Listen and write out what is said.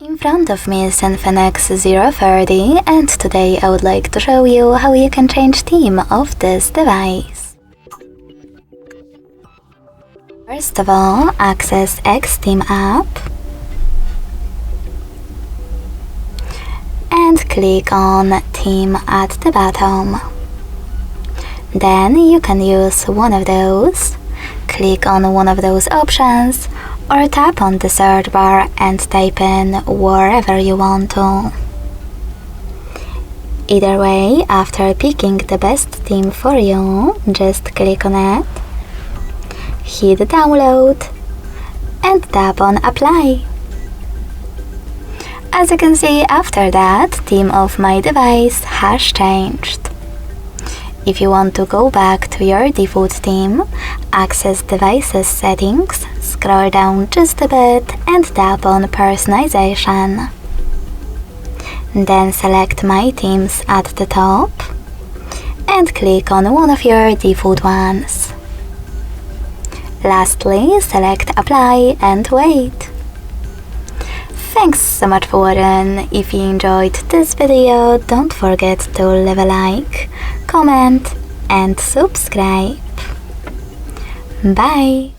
In front of me is INFINIX Zero 30, and today I would like to show you how you can change theme of this device. First of all, access Xtheme app and click on Theme at the bottom. Then you can use one of those, click on one of those options, or tap on the search bar and type in wherever you want to. Either way, after picking the best theme for you, just click on it, hit download, and tap on apply. As you can see, after that, theme of my device has changed. If you want to go back to your default theme, access Devices Settings, scroll down just a bit and tap on Personalization. Then select My Themes at the top and click on one of your default ones. Lastly, select Apply and wait. Thanks so much for watching. If you enjoyed this video, don't forget to leave a like, comment and subscribe. Bye!